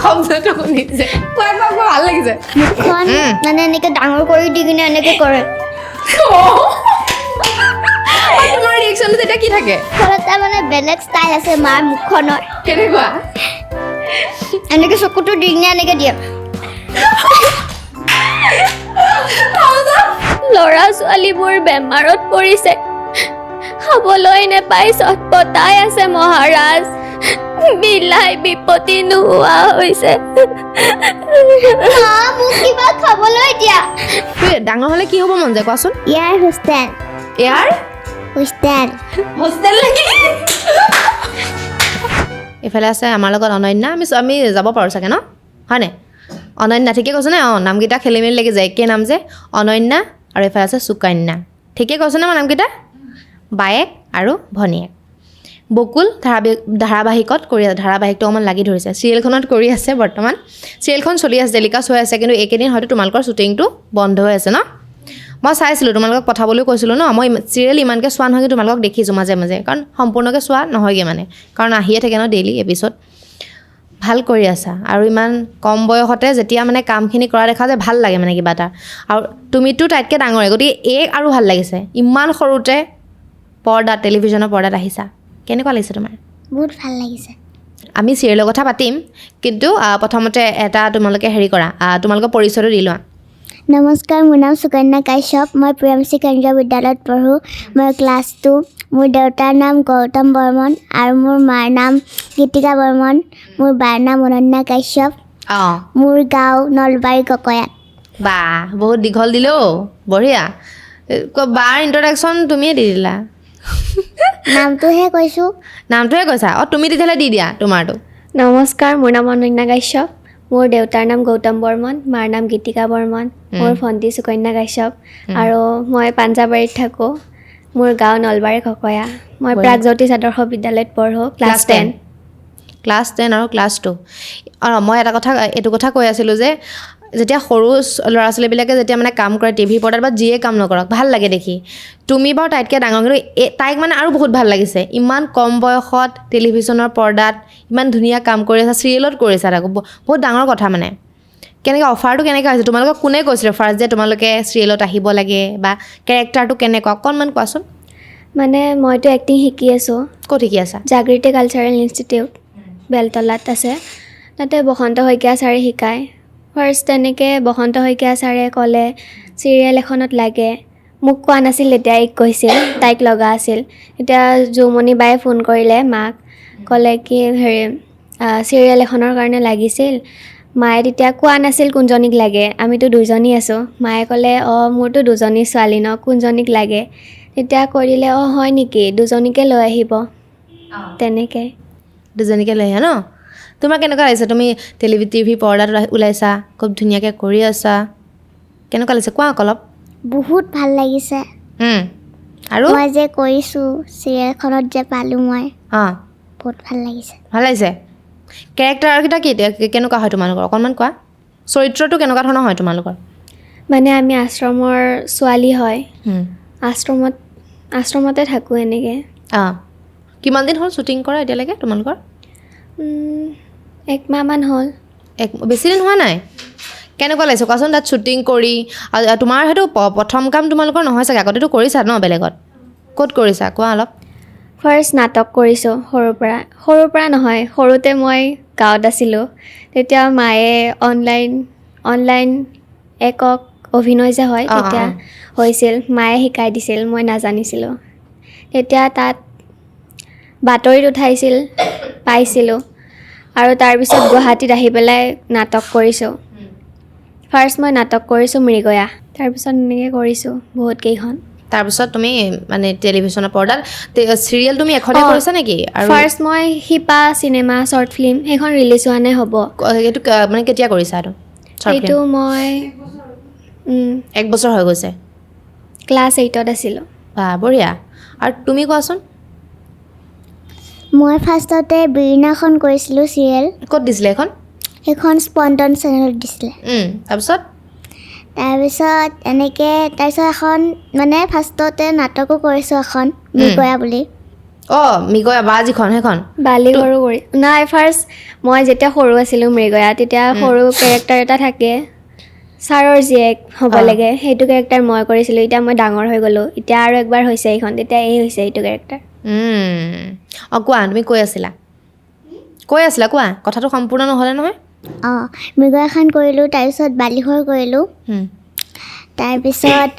শব্দটো শুনিছে কোৱা ভাল লাগিছে মুখখন মানে এনেকৈ ডাঙৰ কৰি দি কিনে এনেকৈ কৰে তোমাৰ ৰিয়েকশ্যনটো তেতিয়া কি থাকে এটা মানে বেলেগ ষ্টাইল আছে মাৰ মুখখনৰ কেনেকুৱা এনেকৈ চকুটো দি কিনে এনেকৈ দিয়ে ল'ৰা ছোৱালীবোৰ বেমাৰত পৰিছে খাবলৈ নেপাই চটপটাই আছে মহাৰাজ বিলাই বিপত্তি নোহোৱা হৈছে মা মোক কিবা খাবলৈ দিয়া ডাঙৰ হ'লে কি হ'ব মন যায় কোৱাচোন ইয়াৰ হোষ্টেল এয়াৰ হোষ্টেল নেকি এইফালে আছে আমাৰ লগত অনন্যা আমি যাব পাৰোঁ চাগে ন হয়নে অনন্যা ঠিকে কৈছে নে নামকেইটা খেলি মেলি লাগি যায় একে নাম যে অনন্যা আৰু এইফালে আছে সুকন্যা ঠিকে কৈছে নে মই নামকেইটা বায়েক আৰু ভনীয়েক বকুল ধাৰাবাহিকত কৰি আছে ধাৰাবাহিকটো অকণমান লাগি ধৰিছে চিৰিয়েলখনত কৰি আছে বৰ্তমান চিৰিয়েলখন চলি আছে টেলিকাষ্ট হৈ আছে কিন্তু এইকেইদিন হয়তো তোমালোকৰ শ্বুটিংটো বন্ধ হৈ আছে ন মই চাইছিলোঁ তোমালোকক পঠাবলৈ কৈছিলোঁ ন মই চিৰিয়েল ইমানকৈ চোৱা নহয় তোমালোকক দেখিছোঁ মাজে মাজে কাৰণ সম্পূৰ্ণকৈ চোৱা নহয়গৈ মানে কাৰণ আহিয়ে থাকে ন ডেইলি এপিছ'ড ভাল কৰি আছা আৰু ইমান কম বয়সতে যেতিয়া মানে কামখিনি কৰা দেখা যায় ভাল লাগে মানে কিবা এটা আৰু তুমিতো তাইতকৈ ডাঙৰে গতিকে আৰু ভাল লাগিছে ইমান সৰুতে টেলিভিশ্যনৰ পৰ্দাত আহিছা কেনেকুৱা লাগিছে তোমাৰ বহুত ভাল লাগিছে আমি চিৰিয়েলৰ কথা পাতিম কিন্তু প্ৰথমতে এটা তোমালোকে হেৰি কৰা তোমালোকৰ পৰিচয়টো দি লোৱা নমস্কাৰ মোৰ নাম সুকন্যা কাশ্যপ মই প্ৰেমশ্ৰী কেন্দ্ৰীয় বিদ্যালয়ত পঢ়োঁ মই ক্লাছ 2 মোৰ দেউতাৰ নাম গৌতম বৰ্মন আৰু মোৰ মাৰ নাম গীতিকা বৰ্মন মোৰ বাৰ নাম অনন্যা কাশ্যপ মোৰ গাঁও নলবাৰী ককয়াত বা বহুত দীঘল দিলেও বঢ়িয়া বাৰ ইণ্ট্ৰডাকশ্যন তুমিয়ে দি দিলা নামটোহে কৈছোঁ নামটোহে কৈছা তুমি তেতিয়াহ'লে দি দিয়া তোমাৰটো নমস্কাৰ মোৰ নাম অনন্যা কাশ্যপ মোৰ দেউতাৰ নাম গৌতম বৰ্মন মাৰ নাম গীতিকা বৰ্মন মোৰ ভণ্টি সুকন্যা কাশ্যপ আৰু মই পাঞ্জাবাৰীত থাকোঁ মোৰ গাঁও নলবাৰী খকয়া মই প্ৰাগজ্যোতিষ আদৰ্শ বিদ্যালয়ত পঢ়োঁ ক্লাছ 10 আৰু ক্লাছ 2 মই এইটো কথা কৈ আছিলোঁ যে যেতিয়া সৰু ল'ৰা ছোৱালীবিলাকে যেতিয়া মানে কাম কৰে টিভি পৰ্দাত বা যিয়ে কাম নকৰক ভাল লাগে দেখি তুমি বাৰু তাইতকৈ ডাঙৰ কিন্তু তাইক মানে আৰু বহুত ভাল লাগিছে ইমান কম বয়সত টেলিভিশ্যনৰ পৰ্দাত ইমান ধুনীয়া কাম কৰি আছা চিৰিয়েলত কৰিছা তাকো বহুত ডাঙৰ কথা মানে কেনেকৈ অফাৰটো কেনেকৈ হৈছে তোমালোকক কোনে কৈছিলে ফাৰ্ষ্ট যে তোমালোকে চিৰিয়েলত আহিব লাগে বা কেৰেক্টাৰটো কেনেকুৱা অকণমান কোৱাচোন মানে মইতো এক্টিং শিকি আছোঁ ক'ত শিকি আছা জাগৃতি কালচাৰেল ইনষ্টিটিউট বেলতলাত আছে তাতে বসন্ত শইকীয়া ছাৰে শিকায় ফাৰ্ষ্ট তেনেকৈ বসন্ত শইকীয়া ছাৰে ক'লে চিৰিয়েল এখনত লাগে মোক কোৱা নাছিল তেতিয়া এইক কৈছিল তাইক লগা আছিল এতিয়া জুমনি বায়ে ফোন কৰিলে মাক ক'লে কি হেৰি চিৰিয়েল এখনৰ কাৰণে লাগিছিল মায়ে তেতিয়া কোৱা নাছিল কোনজনীক লাগে আমিতো দুজনী আছোঁ মায়ে ক'লে মোৰতো দুজনী ছোৱালী ন কোনজনীক লাগে তেতিয়া কৈ দিলে হয় নেকি দুজনীকে লৈ আহিব তেনেকৈ দুজনীকে লৈ আহা ন তোমাৰ কেনেকুৱা লাগিছে তুমি টিভি পৰ্দাত ওলাইছা খুব ধুনীয়াকৈ কৰি আছা কেনেকুৱা লাগিছে কোৱা অলপ বহুত ভাল লাগিছে আৰু মই যে কৰিছোঁ চিৰিয়েলখনত যে পালোঁ মই বহুত ভাল লাগিছে কেৰেক্টাৰকেইটা কি কেনেকুৱা হয় তোমালোকৰ অকণমান কোৱা চৰিত্ৰটো কেনেকুৱা ধৰণৰ হয় তোমালোকৰ মানে আমি আশ্ৰমৰ ছোৱালী হয় আশ্ৰমতে থাকোঁ এনেকৈ কিমান দিন হ'ল শ্বুটিং কৰা এতিয়ালৈকে তোমালোকৰ 1 মাহমান হ'ল বেছি দিন হোৱা নাই কেনেকুৱা লাগিছে কোৱাচোন তাত শ্বুটিং কৰি তোমাৰ হয়তো প্ৰথম কাম তোমালোকৰ নহয় চাগে আগতেতো কৰিছা ন বেলেগত ক'ত কৰিছা কোৱা অলপ ফাৰ্ষ্ট নাটক কৰিছোঁ সৰুৰ পৰা নহয় সৰুতে মই গাঁৱত আছিলোঁ তেতিয়া মায়ে অনলাইন একক অভিনয় যে হয় তেতিয়া হৈছিল মায়ে শিকাই দিছিল মই নাজানিছিলোঁ তেতিয়া তাত বাতৰিত উঠাইছিল পাইছিলোঁ আৰু তাৰপিছত গুৱাহাটীত আহি পেলাই নাটক কৰিছোঁ ফাৰ্ষ্ট মই নাটক কৰিছোঁ মৃগয়া তাৰপিছত এনেকৈ কৰিছোঁ বহুত কেইখন তাৰপিছত তুমি মানে টেলিভিশ্যনৰ পৰ্দাত চিৰিয়েল তুমি এখনে কৰিছা নেকি আৰু ফাৰ্ষ্ট মই শিপা চিনেমা শ্বৰ্ট ফিল্ম সেইখন ৰিলিজ হোৱা নাই হ'ব এইটো মানে কেতিয়া কৰিছা এইটো মই 1 বছৰ হৈ গৈছে ক্লাছ 8ত আছিলোঁ বঢ়িয়া আৰু তুমি কোৱাচোন মই ফাৰ্ষ্টতে বিৰিণাখন কৰিছিলোঁ চিৰিয়েল ক'ত দিছিলে সেইখন স্পন্দন চেনেলত দিছিলে তাৰপিছত এনেকৈ তাৰপিছত এখন মানে ফাৰ্ষ্টতে নাটকো কৰিছোঁ এখন মৃগয়া বুলি অঁ মৃগয়া বা যিখন সেইখন বালি সৰু কৰি নাই ফাৰ্ষ্ট মই যেতিয়া সৰু আছিলোঁ মৃগয়া তেতিয়া সৰু কেৰেক্টাৰ এটা থাকে ছাৰৰ জীয়েক হ'ব লাগে সেইটো কেৰেক্টাৰ মই কৰিছিলোঁ এতিয়া মই ডাঙৰ হৈ গ'লোঁ এতিয়া আৰু একবাৰ হৈছে এইখন তেতিয়া এই হৈছে এইটো কেৰেক্টাৰ অঁ কোৱা তুমি কৈ আছিলা কোৱা কথাটো সম্পূৰ্ণ নহ'লে নহয় অঁ মৃগয়াখন কৰিলোঁ তাৰপিছত বালিহৰ কৰিলোঁ তাৰপিছত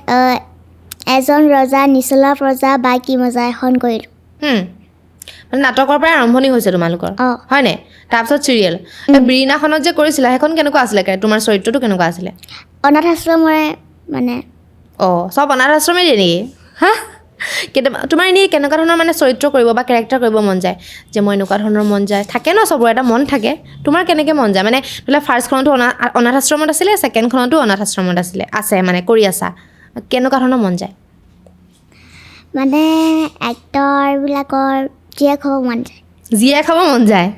এজন ৰজা নিচলা প্ৰজা বা কি মজা এখন কৰিলোঁ মানে নাটকৰ পৰাই আৰম্ভণি হৈছে তোমালোকৰ অঁ হয়নে তাৰপিছত চিৰিয়েল বিৰিণাখনত যে কৰিছিলা সেইখন কেনেকুৱা আছিলে তোমাৰ চৰিত্ৰটো কেনেকুৱা আছিলে অনাথ আশ্ৰমৰে মানে অঁ চব অনাথ আশ্ৰমেই দিয়ে নেকি হা কেতিয়াবা তোমাৰ এনেই কেনেকুৱা ধৰণৰ মানে চৰিত্ৰ কৰিব বা কেৰেক্টাৰ কৰিব মন যায় যে মই এনেকুৱা ধৰণৰ মন যায় থাকে ন চবৰে এটা মন থাকে তোমাৰ কেনেকৈ মন যায় মানে ধৰি লোৱা ফাৰ্ষ্টখনতো অনাথ আশ্ৰমত আছিলে ছেকেণ্ডখনতো আছে মানে কৰি আছা কেনেকুৱা ধৰণৰ মন যায় মানে এক্টৰবিলাকৰ জীয়েক হ'ব মন যায় জীয়েক হ'ব মন যায়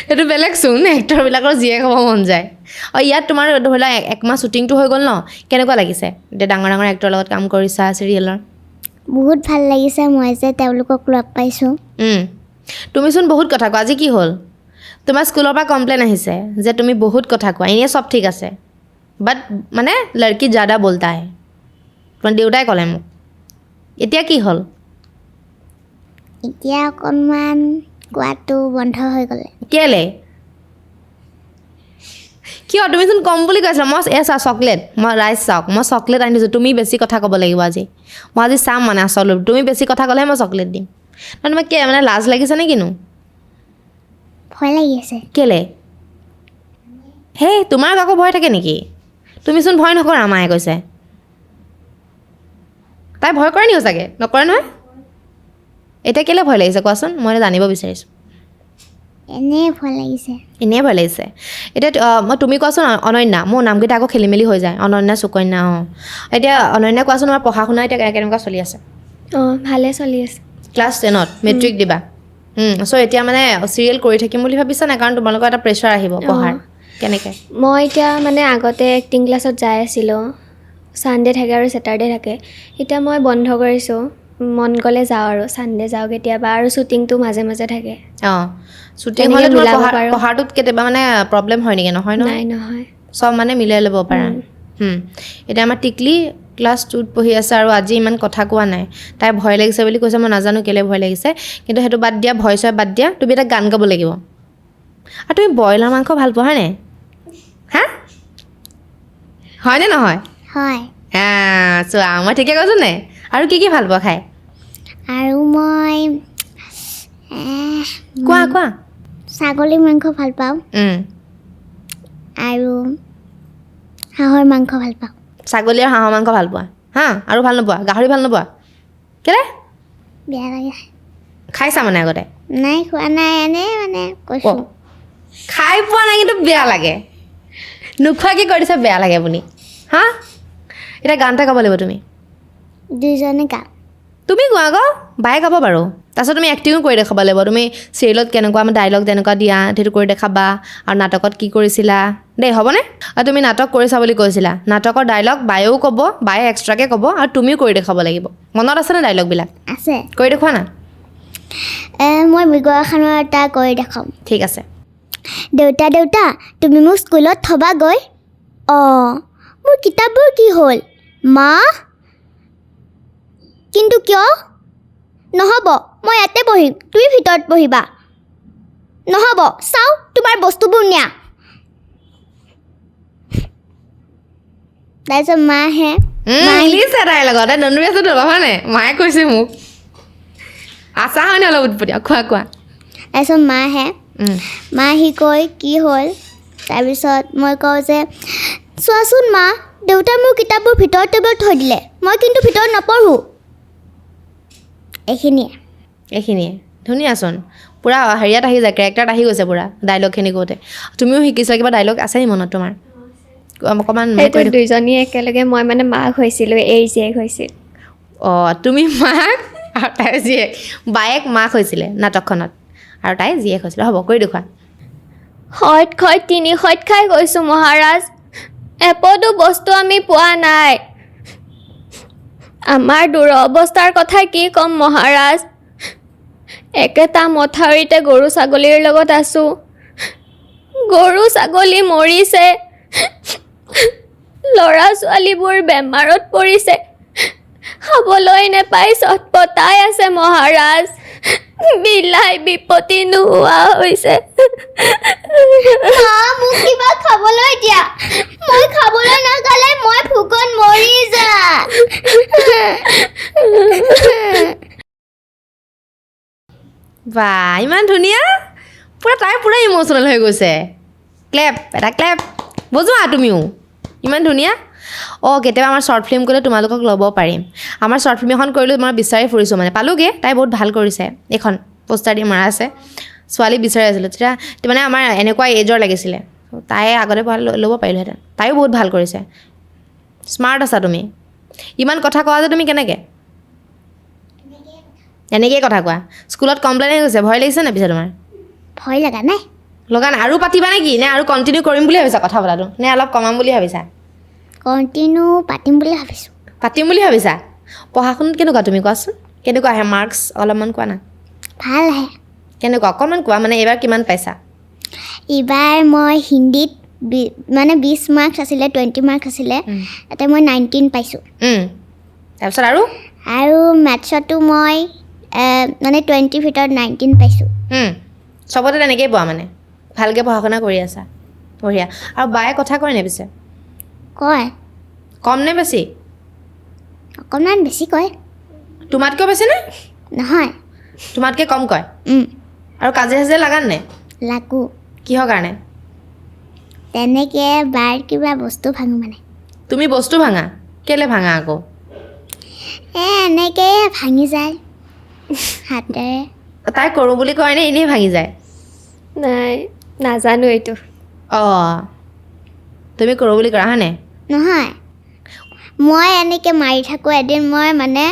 সেইটো বেলেগ চোন এক্টৰবিলাকৰ জীয়েক হ'ব মন যায় অঁ ইয়াত তোমাৰ ধৰি লোৱা একমাহ শ্বুটিংটো হৈ গ'ল ন কেনেকুৱা লাগিছে এতিয়া ডাঙৰ ডাঙৰ এক্টৰৰ লগত কাম কৰিছা চিৰিয়েলৰ বহুত ভাল লাগিছে মই যে তেওঁলোকক লগ পাইছোঁ তুমিচোন বহুত কথা কোৱা আজি কি হ'ল তোমাৰ স্কুলৰ পৰা কমপ্লেইন আহিছে যে তুমি বহুত কথা কোৱা এনেই চব ঠিক আছে বাট মানে লড়কি জ্যাদা বলতা হে তোমাৰ দেউতাই ক'লে মোক এতিয়া কি হ'ল এতিয়া অকণমান কোৱাটো বন্ধ হৈ গ'লে কেলে কিয় তুমিচোন কম বুলি কৈছিলা মই চা চকলেট মই ৰাইচ চাওক মই চকলেট আনি দিছোঁ তুমি বেছি কথা ক'ব লাগিব আজি মই আজি চাম মানে আচলতে তুমি বেছি কথা ক'লেহে মই চকলেট দিম তোমাৰ কি মানে লাজ লাগিছে নে কিনো ভয় লাগি আছে কেলে হেই তোমাৰ আকৌ ভয় থাকে নেকি তুমিচোন ভয় নকৰা মায়ে কৈছে তাই ভয় কৰে নেকি চাগে নকৰে নহয় এতিয়া কেলে ভয় লাগিছে কোৱাচোন মই জানিব বিচাৰিছোঁ এনেই ভয় লাগিছে এনেই ভয় লাগিছে এতিয়া মই তুমি কোৱাচোন অনন্যা মোৰ নামকেইটা আকৌ খেলি মেলি হৈ যায় অনন্যা সুকন্যা অঁ এতিয়া অনন্যা কোৱাচোন তোমাৰ পঢ়া শুনা এতিয়া কেনেকুৱা চলি আছে অঁ ভালে চলি আছে ক্লাছ 10ত মেট্ৰিক দিবা চ' এতিয়া মানে চিৰিয়েল কৰি থাকিম বুলি ভাবিছা নাই কাৰণ তোমালোকৰ এটা প্ৰেছাৰ আহিব পঢ়াৰ কেনেকৈ মই এতিয়া মানে আগতে এক্টিং ক্লাছত যাই আছিলোঁ ছানডে থাকে আৰু ছেটাৰডে থাকে এতিয়া মই বন্ধ কৰিছোঁ মন গ'লে যাওঁ আৰু ছানডে যাওঁ কেতিয়াবা আৰু শ্বুটিংটো মাজে মাজে থাকে অঁ শ্বুটিং তেনেকৈ হ'লে তোমাৰ মিলাব পাৰোঁ। পঢ়াটোত কেতিয়াবা মানে প্ৰব্লেম হয় নেকি নহয় নাই নহয় চব মানে মিলাই ল'ব পাৰা এতিয়া আমাৰ টিকলি ক্লাছ 2ত পঢ়ি আছে আৰু আজি ইমান কথা কোৱা নাই তাই ভয় লাগিছে বুলি কৈছে মই নাজানো কেলৈ ভয় লাগিছে কিন্তু সেইটো বাদ দিয়া ভয় চয় বাদ দিয়া তুমি এটা গান গাব লাগিব আৰু তুমি ব্ৰইলাৰ মাংস ভাল পোৱা হয়নে হা হয়নে নহয় হয় চোৱা মই ঠিকে কৈছোঁ নে আৰু কি ভাল পোৱা খাই আৰু মই কোৱা ছাগলী মাংস ভাল পাওঁ আৰু হাঁহৰ মাংস ভাল পাওঁ ছাগলী আৰু হাঁহৰ মাংস ভাল পোৱা হা আৰু ভাল নোপোৱা গাহৰি ভাল নোপোৱা কেলে বেয়া লাগে খাইছা মানে আগতে নাই খোৱা নাই এনেই মানে কৈছোঁ খাই পোৱা নাই কিন্তু বেয়া লাগে নোখোৱাকৈ কৈ দিছে বেয়া লাগে আপুনি হা এতিয়া গান এটা গাব লাগিব তুমি দুইজনে গাম তুমি গোৱা আকৌ বায়ে গাব বাৰু তাৰপিছত তুমি এক্টিঙো কৰি দেখাব লাগিব তুমি চিৰিয়েলত কেনেকুৱা ডাইলগ তেনেকুৱা দিয়া সেইটো কৰি দেখাবা আৰু নাটকত কি কৰিছিলা দেই হ'বনে আৰু তুমি নাটক কৰিছা বুলি কৈছিলা নাটকৰ ডাইলগ বায়েও ক'ব বায়ে এক্সট্ৰাকৈ ক'ব আৰু তুমিও কৰি দেখাব লাগিব মনত আছেনে ডাইলগবিলাক আছে কৰি দেখুওৱা না মই মৃগয়াখনৰ এটা কৰি দেখাম ঠিক আছে দেউতা দেউতা তুমি মোক স্কুলত থবাগৈ অঁ মোৰ কিতাপবোৰ কি হ'ল মা কিন্তু কিয় নহ'ব মই ইয়াতে পঢ়িম তুমি ভিতৰত পঢ়িবা নহ'ব চাওঁ তোমাৰ বস্তুবোৰ নিয়া তাৰপিছত মা আহে মিলিছে তাইৰ লগত দন্দুৰি আছোঁ তো হয়নে মায়ে কৈছে মোক আছা হয়নে অলপ উৎপত্তি কোৱা তাৰপিছত মা আহে মা আহি কৈ কি হ'ল তাৰপিছত মই কওঁ যে চোৱাচোন মা দেউতাই মোৰ কিতাপবোৰ ভিতৰত টেবুলত থৈ দিলে মই কিন্তু ভিতৰত নপঢ়োঁ এইখিনিয়ে ধুনীয়াচোন পূৰা হেৰিয়াত আহি যায় কেৰেক্টাৰত আহি গৈছে পূৰা ডাইলগখিনি কওঁতে তুমিও শিকিছা কিবা ডাইলগ আছে নি মনত তোমাৰ অকণমান সেইটো দুইজনীয়ে একেলগে মই মানে মাক হৈছিলোঁ এই জীয়েক হৈছিল অঁ তুমি মাক আৰু তাই জীয়েক বায়েক মাক হৈছিলে নাটকখনত আৰু তাই জীয়েক হৈছিলে হ'ব কৰি দেখুৱা শইত 3 শইত খাই গৈছোঁ মহাৰাজ এপদো বস্তু আমি পোৱা নাই আমাৰ দুৰৱস্থাৰ কথা কি ক'ম মহাৰাজ একেটা মথাউৰিতে গৰু ছাগলীৰ লগত আছোঁ গৰু ছাগলী মৰিছে ল'ৰা ছোৱালীবোৰ বেমাৰত পৰিছে খাবলৈ নেপাই চটপটাই আছে মহাৰাজ বিলাই বিপত্তি নোহোৱা হৈছে মা মোক কিবা খাবলৈ দিয়া মই খাবলৈ নাখালে মই ভোকত মৰি যাম বা ইমান ধুনীয়া তাই পূৰা ইম'চনেল হৈ গৈছে ক্লেপ এটা ক্লেপ বজোৱা তুমিও ইমান ধুনীয়া কেতিয়াবা আমাৰ শ্বৰ্ট ফিল্ম কৰিলে তোমালোকক ল'ব পাৰিম আমাৰ শ্বৰ্ট ফিল্ম এখন কৰিলোঁ মই বিচাৰি ফুৰিছোঁ মানে পালোঁগৈ তাই বহুত ভাল কৰিছে এইখন পোষ্টাৰ দি মৰা আছে ছোৱালী বিচাৰি আছিলোঁ তেতিয়া মানে আমাৰ এনেকুৱা এজৰ লাগিছিলে তাই আগতে ভাল ল'ব পাৰিলোঁহেঁতেন তাইও বহুত ভাল কৰিছে স্মাৰ্ট আছা তুমি ইমান কথা কোৱা যে তুমি কেনেকৈ এনেকৈয়ে কথা কোৱা স্কুলত কমপ্লেইন হৈ গৈছে ভয় লাগিছে নে পিছে তোমাৰ ভয় লগা নাই লগা নাই আৰু পাতিবা নেকি নে আৰু কণ্টিনিউ কৰিম বুলি ভাবিছা কথা পতাটো নে অলপ কমাম বুলি ভাবিছা কণ্টিনিউ পাতিম বুলি ভাবিছোঁ পাতিম বুলি ভাবিছা পঢ়া শুনাত কেনেকুৱা তুমি কোৱাচোন কেনেকুৱা আহে মাৰ্কছ অলপমান কোৱা না ভাল আহে কেনেকুৱা অকণমান কোৱা মানে এইবাৰ কিমান পাইছা এইবাৰ মই হিন্দীত মানে 20 মাৰ্কছ আছিলে 20 মাৰ্কছ আছিলে তাতে মই 19 পাইছোঁ তাৰপিছত আৰু মেথছতো মই মানে 20 ভিতৰত 19 পাইছোঁ চবতে তেনেকৈয়ে পোৱা মানে ভালকৈ পঢ়া শুনা কৰি আছা বঢ়িয়া আৰু বায়ে কথা কয় নে পিছে কয় কম নে বেছি অকণমান বেছি কয় তোমাতকৈ বেছি নে নহয় তোমাতকৈ কম কয় আৰু কাজিয়া চাজিয়া লাগান নে লাগো কিহৰ কাৰণে তেনেকৈ বাৰ কিবা বস্তু ভাঙো মানে তুমি বস্তু ভাঙা কেলৈ ভাঙা আকৌ এনেকৈ ভাঙি যায় হাতেৰে তাই কৰোঁ বুলি কয় নে এনেই ভাঙি যায় নাই নাজানো এইটো তুমি কৰোঁ বুলি কৰা হয়নে নহয় মই এনেকৈ মাৰি থাকোঁ এদিন মই মানে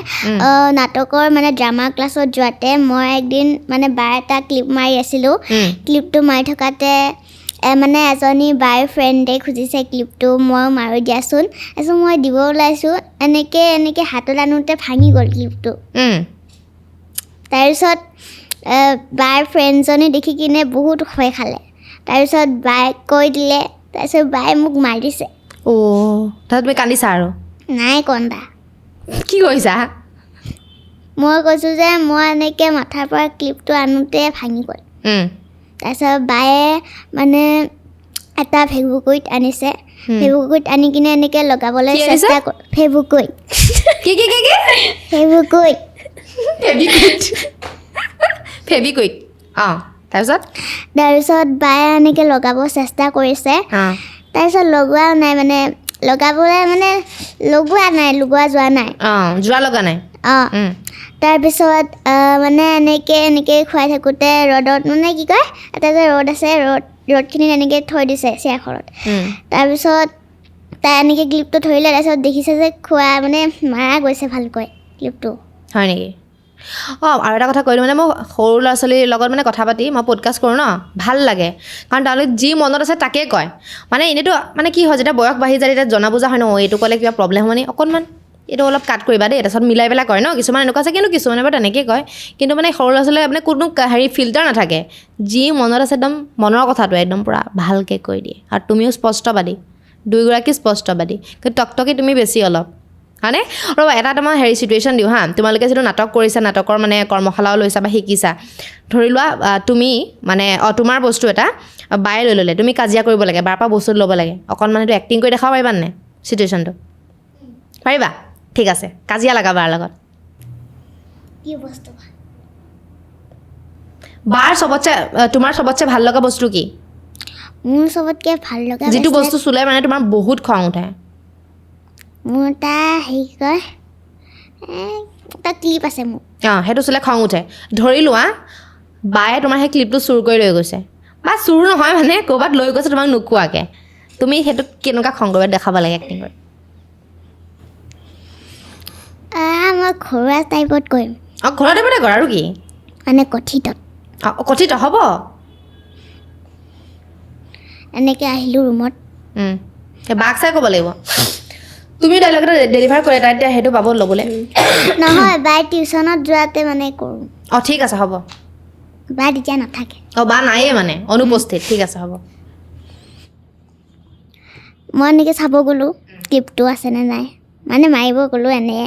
নাটকৰ মানে ড্ৰামা ক্লাছত যোৱাতে মই একদিন মানে বাৰ এটা ক্লিপ মাৰি আছিলোঁ ক্লিপটো মাৰি থকাতে মানে এজনী বাৰ ফ্ৰেণ্ডে খুজিছে ক্লিপটো ময়ো মাৰি দিয়াচোন তাৰপিছত মই দিব ওলাইছোঁ এনেকৈ হাতত আনোতে ভাঙি গ'ল ক্লিপটো তাৰপিছত বাৰ ফ্ৰেণ্ডজনী দেখি কিনে বহুত ভয় খালে তাৰপিছত বায়ে কৈ দিলে তাৰপিছত বায়ে মোক মাৰিছে তাত তুমি কান্দিছা আৰু নাই কন্দা কি কৰিছা মই কৈছোঁ যে মই এনেকৈ মাথাৰ পৰা ক্লিপটো আনোতে ভাঙি গ'ল তাৰপিছত বায়ে মানে এটা ফেব্ৰিকুইট আনিছে ফেব্ৰিকুইট আনি কিনে এনেকৈ লগাবলৈ চেষ্টা কৰি ফেব্ৰিকুইট ফেব্ৰিকুইট তাৰপিছত বায়ে এনেকৈ লগাব চেষ্টা কৰিছে তাৰপিছত লগোৱা যোৱা নাই যোৱা লগা নাই তাৰপিছত মানে এনেকৈ খুৱাই থাকোঁতে ৰ'দত মানে কি কয় এটা যে ৰ'দ আছে ৰ'দখিনিত এনেকৈ থৈ দিছে চেয়াৰখনত তাৰপিছত তাই এনেকৈ ক্লিপটো ধৰিলে তাৰপিছত দেখিছে যে খোৱা মানে মাৰা গৈছে ভালকৈ ক্লিপটো হয় নেকি আৰু এটা কথা কৈলোঁ মানে মই সৰু ল'ৰা ছোৱালীৰ লগত মানে কথা পাতি মই পডকাষ্ট কৰোঁ ন ভাল লাগে কাৰণ তেওঁলোকে যি মনত আছে তাকেই কয় মানে এনেইতো মানে কি হয় যেতিয়া বয়স বাঢ়ি যায় তেতিয়া জনা বুজা হয় ন এইটো ক'লে কিবা প্ৰব্লেম হয় নি অকণমান এইটো অলপ কাট কৰিবা দেই তাৰপিছত মিলাই পেলাই কয় ন কিছুমান এনেকুৱা আছে কিন্তু কিছুমানে বাৰু তেনেকৈ কয় কিন্তু মানে সৰু ল'ৰা ছোৱালীয়ে মানে কোনো ফিল্টাৰ নাথাকে যি মনত আছে একদম মনৰ কথাটো একদম পূৰা ভালকৈ কৈ দিয়ে আৰু তুমিও স্পষ্টবাদী দুয়োগৰাকী স্পষ্টবাদী কিন্তু টকটকি তুমি বেছি অলপ হয়নে ৰ'বা এটা মই চিটুৱেশ্যন দিওঁ তোমালোকে যিটো নাটক কৰিছা নাটকৰ মানে কৰ্মশালাও লৈছা বা শিকিছা ধৰি লোৱা তুমি মানে তোমাৰ বস্তু এটা বায়ে লৈ ল'লে তুমি কাজিয়া কৰিব লাগে বাৰ পৰা বস্তুটো ল'ব লাগে অকণমান এইটো এক্টিং কৰি দেখাব পাৰিবা নে চিটুৱেশ্যনটো পাৰিবা ঠিক আছে কাজিয়া লাগা বাৰ লগত কি বস্তু বাৰ তোমাৰ চবতছে ভাল লগা বস্তু কি মোৰ চবতকৈ ভাল লগা যিটো বস্তু চুলে মানে তোমাৰ বহুত খং উঠে মোৰ এটা কয় এটা ক্লিপ আছে মোৰ সেইটো চুলে খং উঠে ধৰি লোৱা বায়ে তোমাৰ সেই ক্লিপটো চুৰ কৰি লৈ গৈছে বা চুৰ নহয় মানে ক'ৰবাত লৈ গৈছে তোমাক নোকোৱাকৈ তুমি সেইটো কেনেকুৱা খং কৰিব দেখাব লাগে এক্টিং কৰি মই ঘৰুৱা টাইপত কৰিম ঘৰৰ টাইপতে কৰা আৰু কি মানে কথিতত হ'ব এনেকৈ আহিলোঁ ৰুমত বাক চাই ক'ব লাগিব তুমি ডাইলগ এটা ডেলিভাৰ কৰে তাই এতিয়া সেইটো পাব ল'বলৈ নহয় বাই টিউশ্যনত যোৱাতে মানে কৰোঁ অঁ ঠিক আছে হ'ব বা তেতিয়া নাথাকে অঁ বা নায়ে মানে অনুপস্থিত ঠিক আছে হ'ব মই এনেকৈ চাব গ'লোঁ ক্লিপটো আছেনে নাই মানে মাৰিব গ'লোঁ এনে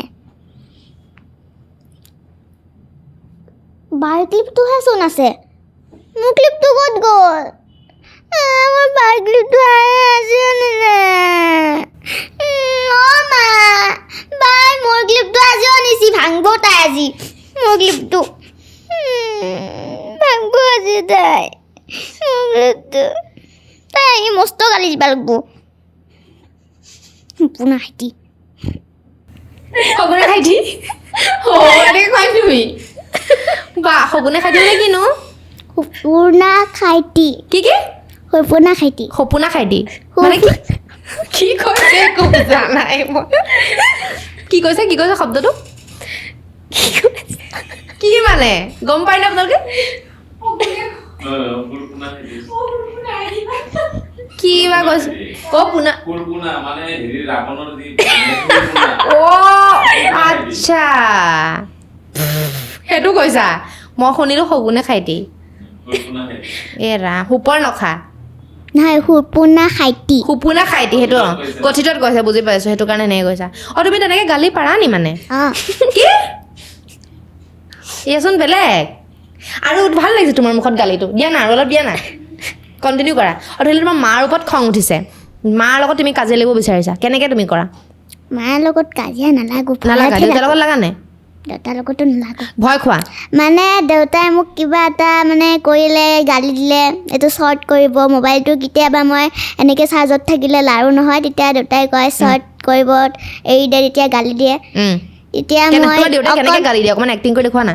বাৰ ক্লিপটোহে চোন আছে মোৰ ক্লিপটো ক'ত গ'ল মোৰ বাৰ ক্লিপটো আজিও অঁ মা বাই মোৰ ক্লিপটো আজিও আনিছি ভাঙব তাই আজি মোৰ ক্লিপটো ভাঙব আজি তাই মোৰ ক্লিপটো তাই আহি মস্ত গালি দিব লাগব পুনা খাইটি সগুনে খাই দি এনেকৈ খুৱাই তুমি বা সগুনে খাই দিলে কিনো সপোনা খাইটি কি কি সপোনা খাইটি সপোনা খাই দি মানে কি কৈছে একো বুজা নাই মই কি কৈছে শব্দটো কি মানে গম পাই নে আপোনালোকে কি বা কৈছে অ' পোনা মানে হেৰি ৰাৱণৰ যি অ' আচ্ছা সেইটো কৈছা মই শুনিলোঁ সগুনে খাই দি এৰা সুপৰ নখা নহয় সপোনা খাইটি সুপুনা খাই দি সেইটো কথিতত কৈছে বুজি পাইছোঁ সেইটো কাৰণে এনেকৈ কৈছা অঁ তুমি তেনেকৈ গালি পাৰা নি মানে অঁ কি এয়াচোন বেলেগ আৰু ভাল লাগিছে তোমাৰ মুখত গালিটো দিয়া না আৰু অলপ দিয়া না কণ্টিনিউ কৰা আৰু ধৰি লওক তোমাৰ মাৰ ওপৰত খং উঠিছে মাৰ লগত তুমি কাজিয়া লাগিব বিচাৰিছা কেনেকৈ তুমি কৰা মাৰ লগত কাজিয়া নালাগো নালাগা দেউতাৰ লগত লাগা নে দেউতাৰ লগতো নালাগো ভয় খোৱা মানে দেউতাই মোক কিবা এটা মানে কৰিলে গালি দিলে এইটো শ্বৰ্ট কৰিব মোবাইলটো কেতিয়াবা মই এনেকৈ চাৰ্জত থাকিলে লাৰু নহয় তেতিয়া দেউতাই কয় শ্বৰ্ট কৰিব এৰি দিয়ে তেতিয়া গালি দিয়ে তেতিয়া মই তোমাৰ দেউতাই কেনেকৈ গালি দিয়ে অকণমান এক্টিং কৰি দেখুওৱা না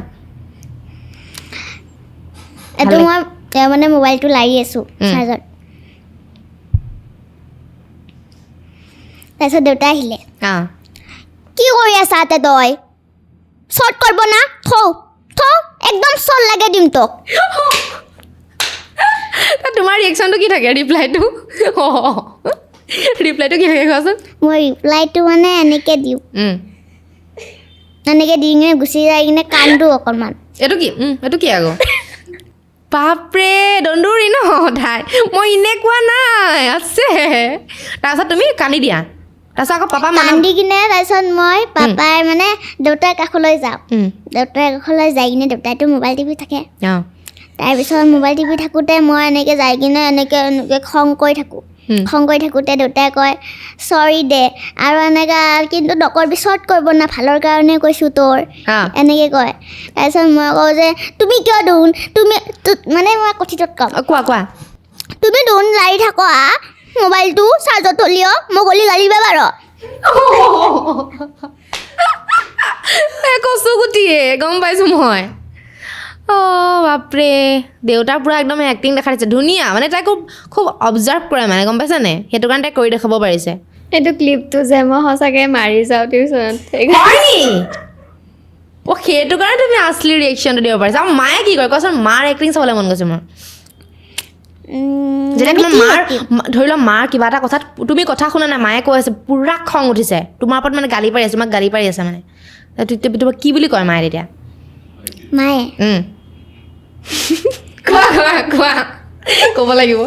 এইটো মই মানে মোবাইলটো লাৰি আছোঁ চাৰ্জত তাৰপিছত দেউতাই আহিলে অঁ কি কৰি আছা তাতে তই শ্বৰ্ট কৰিব না থ একদম চল লাগে দিম তোক তোমাৰ ৰিয়েকশ্যনটো কি থাকে ৰিপ্লাইটো ৰিপ্লাইটো কি থাকে কোৱাচোন মই ৰিপ্লাইটো মানে এনেকৈ দিওঁ এনেকৈ দি কিনে গুচি যাই কিনে কান্দো অকণমান এইটো কি আকৌ বাপৰে দন্দুৰি ন তাই মই এনে কোৱা নাই আছে তাৰপিছত তুমি কান্দি দিয়া তাৰপিছত আকৌ পাপা কান্দি কিনে তাৰপিছত মই পাপাই মানে দেউতাৰ কাষলৈ যাওঁ দেউতাৰ কাষলৈ যাই কিনে দেউতাইতো মোবাইল টিপি থাকে অঁ তাৰপিছত মোবাইল টিপি থাকোঁতে মই এনেকৈ যাই কিনে এনেকৈ খং কৰি থাকোঁতে দেউতাই কয় চৰি দে আৰু এনেকৈ কিন্তু নকৰবি শ্বৰ্ট কৰিব না ভালৰ কাৰণে কৈছোঁ তোৰ এনেকৈ কয় তাৰপিছত মই কওঁ যে তুমি কিয় দেখোন তুমি মানে মই কথিতত ক'ম কোৱা তুমি দেখোন লাৰি থাক মোবাইলটো চাৰ্জত থলিও মই গলি গালি পাৰ কচু গুটিয়ে গম পাইছোঁ মই অঁ বাপৰে দেউতাৰ পূৰা একদম এক্টিং দেখাই দিছে ধুনীয়া মানে তাই খুব অবজাৰ্ভ কৰে মানে গম পাইছানে সেইটো কাৰণে তাই কৰি দেখাব পাৰিছে এইটো ক্লিপটো যে মই সঁচাকৈ মাৰি যাওঁ টিউশ্যনত অঁ সেইটো কাৰণে তুমি আছলি ৰিয়েকশ্যনটো দিব পাৰিছা আৰু মায়ে কি কৰে কোৱাচোন মাৰ এক্টিং চাবলৈ মন গৈছে মোৰ যেতিয়া তোমাৰ মাৰ ধৰি লোৱা মাৰ কিবা এটা কথাত তুমি কথা শুনা নাই মায়ে কৈ আছে পূৰা খং উঠিছে তোমাৰ ওপৰত মানে গালি পাৰি আছে তোমাক গালি পাৰি আছে মানে তোমাক কি বুলি কয় মায়ে তেতিয়া মায়ে কোৱা ক'ব লাগিব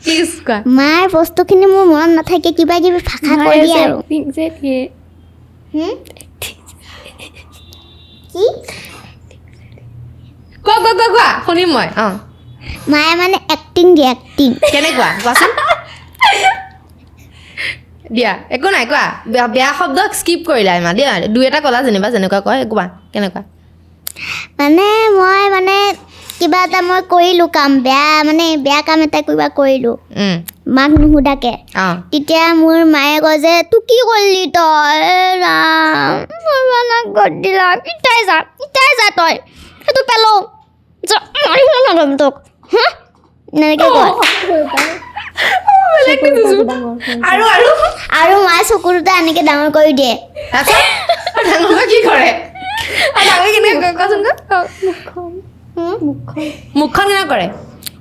প্লিজ কোৱা মাৰ বস্তুখিনি মোৰ মনত নাথাকে কিবা কিবি ভাষা কৈ দিয়ে আৰু যে দিয়ে কি কোৱা শুনিম মই অঁ মায়ে মানে এক্টিং দিয়ে এক্টিং কেনেকুৱা কোৱাচোন দিয়া একো নাই কোৱা বেয়া শব্দ স্কিপ কৰিলা ইমান দিয়া দুই এটা ক'লা যেনিবা যেনেকুৱা কয় কোৱা কেনেকুৱা মানে মই মানে কিবা এটা মই কৰিলোঁ কাম বেয়া কাম এটা কিবা কৰিলোঁ মাক নুসুধাকে তেতিয়া মোৰ মায়ে কয় যে তোক কি কৰিলি তই ৰাম মোৰ মানক গত দিলা ইটাই যা তই সেইটো পেলো মাৰিব নালাগম তোক হা এনেকৈ কয় আৰু মায়ে চকু দুটা এনেকৈ ডাঙৰ কৰি দিয়ে কি কৰে মুখখন কেনেকৈ কৰে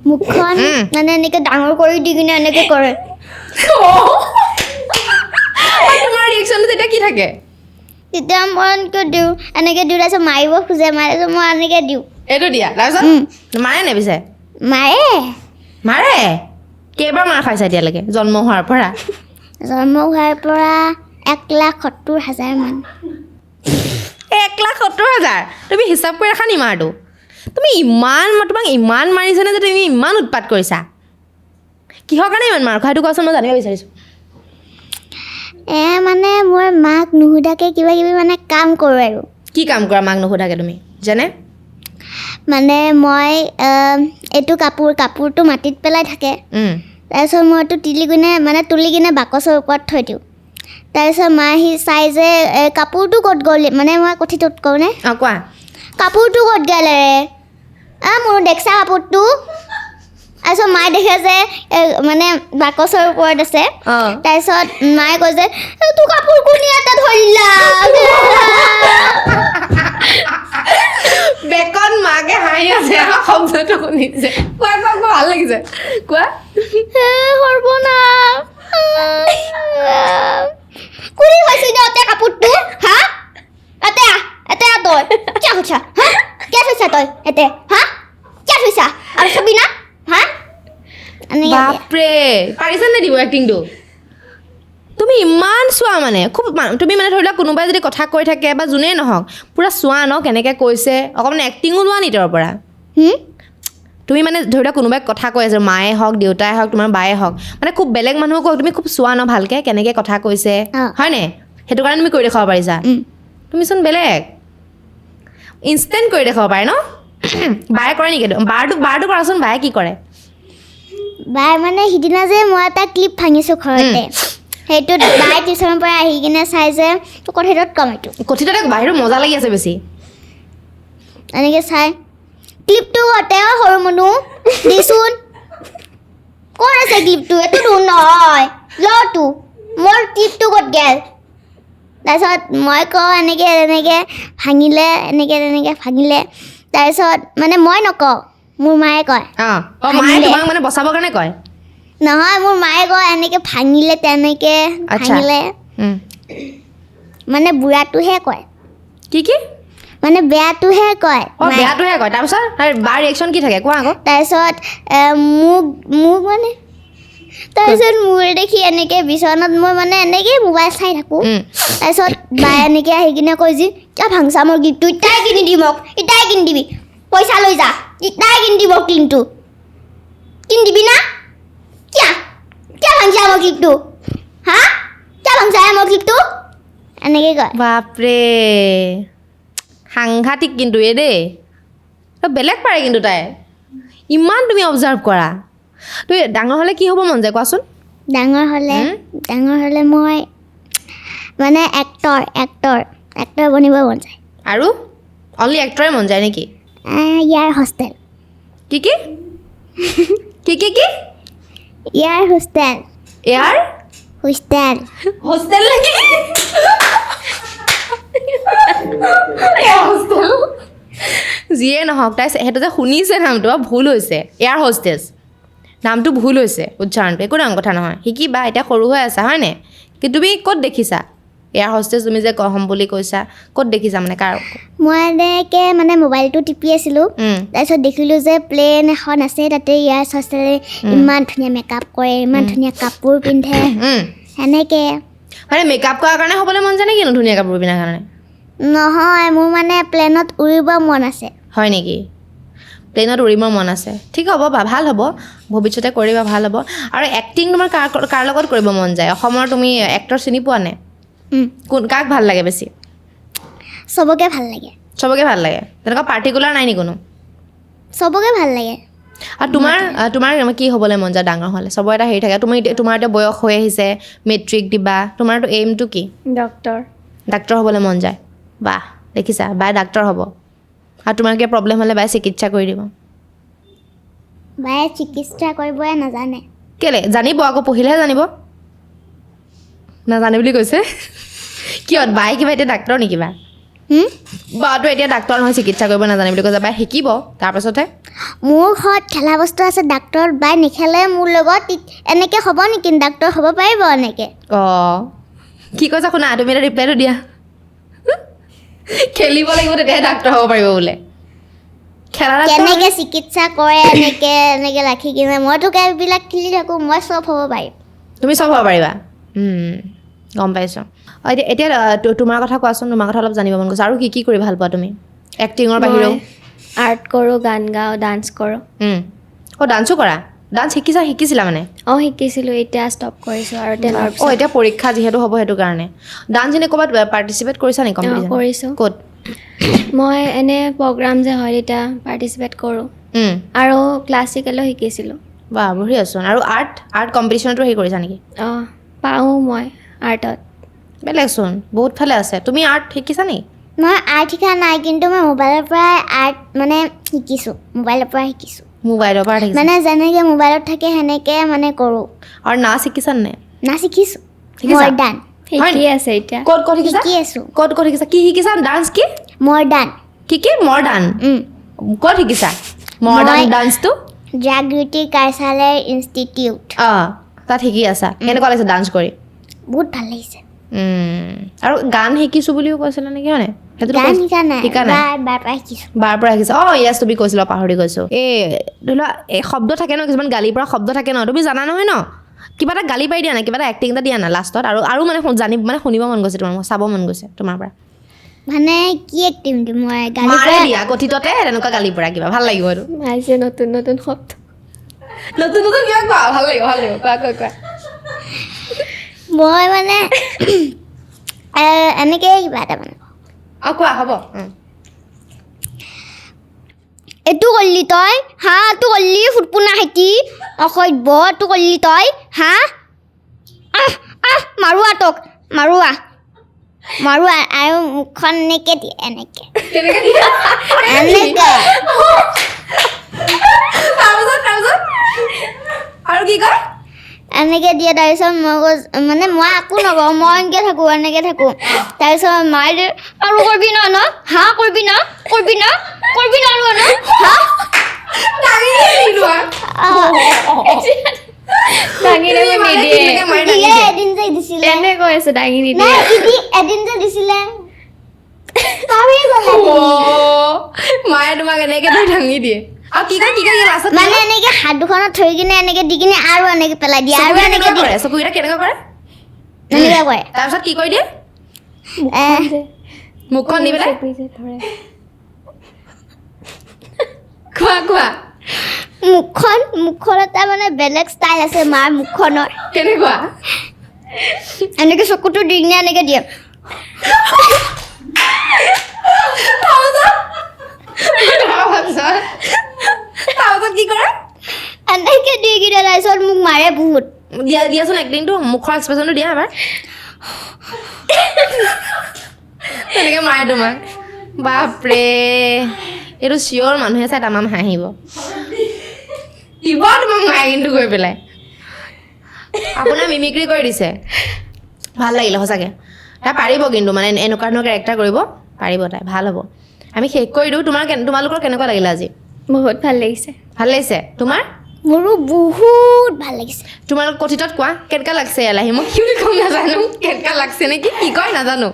মুখখন মানে এনেকৈ ডাঙৰ কৰি দি কিনে এনেকৈ কৰে তোমাৰ ৰিয়েকশ্যনটো তেতিয়া কি থাকে তেতিয়া মই এনেকৈ দিওঁ এনেকৈ দিওঁ তাৰপিছত মাৰিব খোজে তাৰপিছত মই এনেকৈ দিওঁ এইটো দিয়া তাৰপিছত মাৰে নে পিছে মাৰে মাৰে কেইবাৰ মাৰ খাইছা এতিয়ালৈকে জন্ম হোৱাৰ পৰা জন্ম হোৱাৰ পৰা 1,70,000 মান 1,70,000 তুমি হিচাপ কৰি ৰাখা নি মাৰটো তুমি তোমাক ইমান মাৰিছেনে যে তুমি ইমান উৎপাত কৰিছা কিহৰ কাৰণে ইমান মাৰ খোৱা সেইটো কোৱাচোন মই জানিব বিচাৰিছোঁ মানে মই মাক নুসুধাকৈ কিবা কিবি মানে কাম কৰোঁ আৰু কি কাম কৰা মাক নুসুধাকৈ তুমি যেনে মানে মই এইটো কাপোৰটো মাটিত পেলাই থাকে তাৰপিছত মই এইটো তুলি কিনে বাকচৰ ওপৰত থৈ দিওঁ তাৰপিছত মা আহি চাই যে কাপোৰটো ক'ত গ'ল মানে মই কথিতত কওঁনে অঁ কোৱা কাপোৰটো ক'ত গ'লে মোৰ দেখছা কাপোৰটো তাৰপিছত মায়ে দেখে যে মানে বাকচৰ ওপৰত আছে অঁ তাৰপিছত মায়ে কয় যে তোৰ কাপোৰ কোনে এটা ধৰিলা বেকত মাকে হাঁহি আছে শব্দটো শুনিছে কোৱা কোৱা কোৱা ভাল লাগিছে কোৱা সৰ্বনাশ কোনে কৈছে যে কাপোৰটো হা এতে তই কিয় থৈছা হা কিয় থৈছা তই এতে হা কিয় থৈছা আৰু ছবি না হা বাপৰে পাৰিছা নে দিব এক্টিংটো তুমি ইমান চোৱা মানে খুব তুমি মানে ধৰি লোৱা কোনোবাই যদি কথা কৈ থাকে বা যোনেই নহওক পূৰা চোৱা ন কেনেকৈ কৈছে অকণমান এক্টিঙো লোৱা নি তেওঁৰ পৰা তুমি মানে ধৰি লোৱা কোনোবাই কথা কৈ আছে মায়ে হওক দেউতাই হওক তোমাৰ বায়ে হওক মানে খুব বেলেগ মানুহক কওক তুমি খুব চোৱা ন ভালকৈ কেনেকৈ কথা কৈছে হয়নে সেইটো কাৰণে তুমি কৰি দেখাব পাৰিছা তুমিচোন বেলেগ ইনষ্টেণ্ট কৰি দেখাব পাৰে ন বায়ে কৰে নেকি বাৰটো কৰাচোন বায়ে কি কৰে বাই মানে সিদিনা যে মই এটা ক্লিপ ভাঙিছোঁ ঘৰতে সেইটোত বাই টিউশ্যনৰ পৰা আহি কিনে চাই যে কথিতত কম এইটো কথিততে বাহিৰত মজা লাগি আছে বেছি এনেকৈ চাই ক্লিপটো ঘৰতে সৰু মানুহ দিচোন ক'ত আছে ক্লিপটো এইটোতো নহয় লটো মোৰ ক্লিপটো ক'ত গ'ল তাৰপিছত মই কওঁ এনেকৈ ভাঙিলে এনেকৈ ভাঙিলে তাৰপিছত মানে মই নকওঁ মোৰ মায়ে কয় অঁ মায়ে তোমাক মানে বচাবৰ কাৰণে কয় নহয় মোৰ মায়ে কয় এনেকৈ ভাঙিলে তেনেকৈ ভাঙিলে মানে বুঢ়াটোহে কয় কি মানে বেয়াটোহে কয় অঁ বেয়াটোহে কয় তাৰপিছত বাৰ ৰিয়েকশ্যন কি থাকে কোৱা আকৌ তাৰপিছত মোক মানে তাৰপিছত মোৰ দেখি এনেকৈ বিচনাত মই মানে এনেকৈ মোবাইল চাই থাকোঁ তাৰপিছত বাই এনেকৈ আহি কিনে কয় যে কিয় ভাংচা মোৰ ক্লিপটো ইটাই কিনি দি মোক ইটাই কিনি দিবি পইচা লৈ যা ইটাই কিনি দিব ক্লিপটো কিনি দিবি না কিয় ভাংচা মোৰ ক্লিপটো হা কিয় ভাংচা মোৰ ক্লিপটো এনেকৈ কয় বাপৰে সাংঘাতিক কিন্তু এই দেই বেলেগ পাৰে কিন্তু তাই ইমান তুমি অবজাৰ্ভ কৰা তুমি ডাঙৰ হ'লে কি হ'ব মন যায় কোৱাচোন ডাঙৰ হ'লে মই মানে এক্টৰ বনিব মন যায় আৰু অনলি এক্টৰে মন যায় নেকি ইয়াৰ হোষ্টেল কি ইয়াৰ হোষ্টেল এয়াৰ হোষ্টেল নেকি যিয়ে নহওক তাই সেইটো যে শুনিছে নামটো ভুল হৈছে এয়াৰ হোষ্টেজ নামটো ভুল হৈছে উচ্চাৰণটো একো ডাঙৰ কথা নহয় শিকিবা এতিয়া সৰু হৈ আছা হয়নে কিন্তু তুমি ক'ত দেখিছা এয়াৰ হোষ্টেজ তুমি যে হ'ম বুলি কৈছা ক'ত দেখিছা মানে কাৰ মই এনেকৈ মানে মোবাইলটো টিপি আছিলোঁ তাৰপিছত দেখিলোঁ যে প্লেন এখন আছে তাতে এয়াৰ হোষ্টেলে ইমান ধুনীয়া মেকআপ কৰে ইমান ধুনীয়া কাপোৰ পিন্ধে সেনেকৈ মানে মেকআপ কৰাৰ কাৰণে হ'বলৈ মন যায় নে কিনো ধুনীয়া কাপোৰ পিন্ধাৰ কাৰণে নহয় মোৰ মানে প্লেনত উৰিব মন আছে হয় নেকি প্লেনত উৰিবৰ মন আছে ঠিক হ'ব ভাল হ'ব ভৱিষ্যতে কৰিবা ভাল হ'ব আৰু এক্টিং তোমাৰ কাৰ লগত কৰিব মন যায় অসমৰ তুমি এক্টৰ চিনি পোৱা নে কাক ভাল লাগে বেছি চবকে ভাল লাগে তেনেকুৱা পাৰ্টিকুলাৰ নাই নি কোনো চবকে ভাল লাগে আৰু তোমাৰ কি হ'বলৈ মন যায় ডাঙৰ হ'লে চবৰ এটা হেৰি থাকে তোমাৰ এতিয়া বয়স হৈ আহিছে মেট্ৰিক দিবা তোমাৰতো এইমটো কি ডাক্তৰ হ'বলৈ মন যায় বাহ দেখিছা বাই ডাক্তৰ হ'ব আৰু তোমাৰ কিবা প্ৰব্লেম হ'লে বাই চিকিৎসা কৰি দিব বায়ে চিকিৎসা কৰিবই নাজানে কেলে জানিব আকৌ পঢ়িলেহে জানিব নাজানে বুলি কৈছে কিয় বাই কিবা এতিয়া ডাক্তৰ নেকি বাটো এতিয়া ডাক্তৰ নহয় চিকিৎসা কৰিব নাজানে বুলি কৈছে বাই শিকিব তাৰপাছতহে মোৰ ঘৰত খেলা বস্তু আছে ডাক্তৰ বাই নেখেলে মোৰ লগত এনেকৈ হ'ব নেকি ডাক্তৰ হ'ব পাৰিব এনেকৈ কি কৈছা শুনা তুমি এটা ৰিপ্লাইটো দিয়া খেলিব লাগিব তেতিয়াহে ডাক্তৰ হ'ব পাৰিব বোলে খেলা কেনেকৈ চিকিৎসা কৰে এনেকৈ ৰাখি কিনে মইতো এইবিলাক খেলি থাকোঁ মই চব হ'ব পাৰিম তুমি চব হ'ব পাৰিবা গম পাইছোঁ এতিয়া তোমাৰ কথা কোৱাচোন তোমাৰ কথা অলপ জানিব মন গৈছে আৰু কি কৰি ভাল পোৱা তুমি এক্টিঙৰ বাহিৰেও আৰ্ট কৰোঁ গান গাওঁ ডান্স কৰোঁ ডান্সো কৰা ডান্স শিকিছিলা মানে শিকিছিলোঁ এতিয়া ষ্টপ কৰিছোঁ আৰু 10ৰ পিছত এতিয়া পৰীক্ষা যিহেতু হ'ব সেইটো কাৰণে ডান্স এনে ক'ৰবাত পাৰ্টিচিপেট কৰিছা নেকি কম্পিটিশ্যন কৰিছোঁ ক'ত মই এনে প্ৰগ্ৰাম যে হয় তেতিয়া পাৰ্টিচিপেট কৰোঁ আৰু ক্লাছিকেলো শিকিছিলোঁ বাহ বঢ়িয়াচোন আৰু আৰ্ট কম্পিটিশ্যনতো হেৰি কৰিছা নেকি পাওঁ মই আৰ্টত বেলেগচোন বহুত ফালে আছে তুমি আৰ্ট শিকিছা নেকি মই আৰ্ট শিকা নাই কিন্তু মই মোবাইলৰ পৰাই আৰ্ট মানে শিকিছোঁ মোবাইলৰ পৰা শিকিছোঁ মোবাইলৰ পৰা শিকিছা মানে যেনেকৈ মোবাইলত থাকে সেনেকৈ মানে কৰোঁ আৰু নাচ শিকিছা নে নাচ শিকিছোঁ শিকিছা? মডাৰ্ণ শিকি আছে এতিয়া ক'ত শিকিছা শিকি আছোঁ ক'ত শিকিছা কি শিকিছা ডান্স কি মডাৰ্ণ কি মডাৰ্ণ ক'ত শিকিছা মডাৰ্ণ ডান্সটো জাগৃতি কালচাৰেল ইনষ্টিটিউট তাত শিকি আছা কেনেকুৱা লাগিছে ডান্স কৰি বহুত ভাল লাগিছে আৰু গান শিকিছোঁ বুলিও কৈছিলা নেকি হয়নে গান শিকা নাই শিকা নাই বাৰ পৰা শিকিছোঁ বাৰ পৰা শিকিছা য়েছ তুমি কৈছিলা পাহৰি গৈছোঁ ধৰি লোৱা শব্দ থাকে ন কিছুমান গালিৰ পৰা শব্দ থাকে ন তুমি জানা নহয় ন কিবা এটা গালি পাৰি দিয়া না কিবা এটা এক্টিং এটা দিয়া না লাষ্টত আৰু মানে শুনিব মন গৈছে তোমাৰ চাব মন গৈছে তোমাৰ পৰা মানে কি এক্টিং দিম মই গালি মাৰে দিয়া কথিততে তেনেকুৱা গালিৰ পৰা কিবা ভাল লাগিব আৰু আহিছে নতুন নতুন শব্দ নতুন কিবা কোৱা ভাল লাগিব কোৱা মই মানে এনেকৈ কিবা এটা মানে কোৱা হ'ব এইটো কৰিলি তই হা এইটো কৰিলি ফুটপুনা খেতি অসভ্য এইটো কৰিলি তই হা মাৰোৱা তোক মাৰোৱা আৰু মুখখন এনেকৈ দিয়ে এনেকৈ আৰু কি কয় এনেকৈ দিয়ে তাৰপিছত মানে মই একো নকওঁ মই এনেকৈ থাকোঁ তাৰপিছত মায়ে আৰু কৰিবি ন হা কৰিবি ন আৰু ন হা দাঙি নিদিয়ে দিলে এদিন যে দিছিলে এনে কৈ আছে দাঙি নাই নিদিয়ে এদিন যে দিছিলে পাহৰি গ'লা মায়ে তোমাক এনেকৈ দাঙি দিয়ে আৰু কি কয় লাষ্টত মানে এনেকৈ হাত দুখনত থৈ কিনে এনেকৈ দি কিনে আৰু এনেকৈ পেলাই দিয়ে আৰু এনেকৈ দিয়ে চকুকেইটা কেনেকুৱা কৰে এনেকৈ কৰে তাৰপিছত কি কৰি দিয়ে মুখখন নি পেলাই কোৱা মুখখন এটা মানে বেলেগ ষ্টাইল আছে মাৰ মুখখনৰ কেনেকুৱা এনেকৈ চকুটো দি কিনে এনেকৈ দিয়ে তাৰপিছত কি কৰে এনেকৈ দি কিনে তাৰপিছত মোক মাৰে বহুত দিয়াচোন এক্টিংটো মুখৰ এক্সপ্ৰেশ্যনটো দিয়া এবাৰ তেনেকৈ মাৰে তোমাক বাপৰে এইটো চিয়'ৰ মানুহে চাই তামাম হাঁহিব দিব তোমাক মায়ে কিন্তু গৈ পেলাই আপোনাৰ মিমিক্ৰি কৰি দিছে ভাল লাগিলে সঁচাকৈ তাই পাৰিব কিন্তু মানে এনেকুৱা ধৰণৰ কেৰেক্টাৰ কৰিব পাৰিব তাই ভাল হ'ব আমি শেষ কৰি দিওঁ তোমালোকৰ কেনেকুৱা লাগিলে আজি বহুত ভাল লাগিছে তোমাৰ মোৰো বহুত ভাল লাগিছে তোমালোক কথিতত কোৱা কেনেকুৱা লাগছে এলাহি মই কি বুলি ক'ম নাজানো কেনেকুৱা লাগছে নেকি কি কয় নাজানো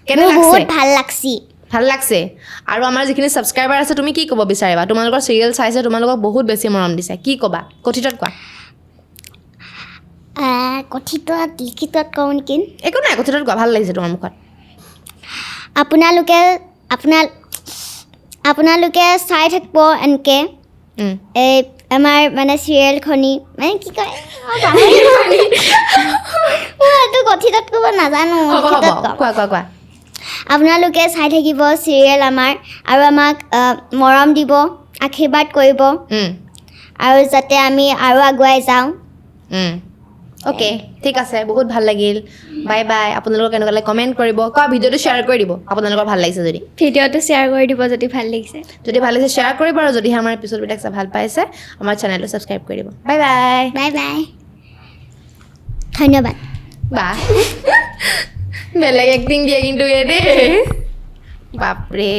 কেনে লাগছে বহুত ভাল লাগছে আৰু আমাৰ যিখিনি ছাবস্ক্ৰাইবাৰ আছে তুমি কি ক'ব বিচাৰিবা তোমালোকৰ চিৰিয়েল চাইছে তোমালোকক বহুত বেছি মৰম দিছে কি ক'বা কথিতত কোৱা কথিতত লিখিতত কওঁ নেকি একো নাই কথিতত কোৱা ভাল লাগিছে তোমাৰ মুখত আপোনালোকে চাই থাকিব এনেকৈ এই আমাৰ মানে চিৰিয়েলখনি মানে কি কয় মই এইটো কথিতত ক'ব নাজানো কোৱা আপোনালোকে চাই থাকিব চিৰিয়েল আমাৰ আৰু আমাক মৰম দিব আশীৰ্বাদ কৰিব আৰু যাতে আমি আৰু আগুৱাই যাওঁ অ'কে ঠিক আছে বহুত ভাল লাগিল বাই বাই আপোনালোকৰ কেনেকুৱা লাগে কমেণ্ট কৰিব কোৱা ভিডিঅ'টো শ্বেয়াৰ কৰি দিব আপোনালোকৰ ভাল লাগিছে যদি ভিডিঅ'টো শ্বেয়াৰ কৰি দিব যদি ভাল লাগিছে শ্বেয়াৰ কৰিব আৰু যদিহে আমাৰ এপিছ'ডবিলাক ভাল পাইছে আমাৰ চেনেলটো ছাবস্ক্ৰাইব কৰি দিব বাই বাই ধন্যবাদ বেলেগ এক্টিং দিয়ে কিন্তু দেই বাপৰে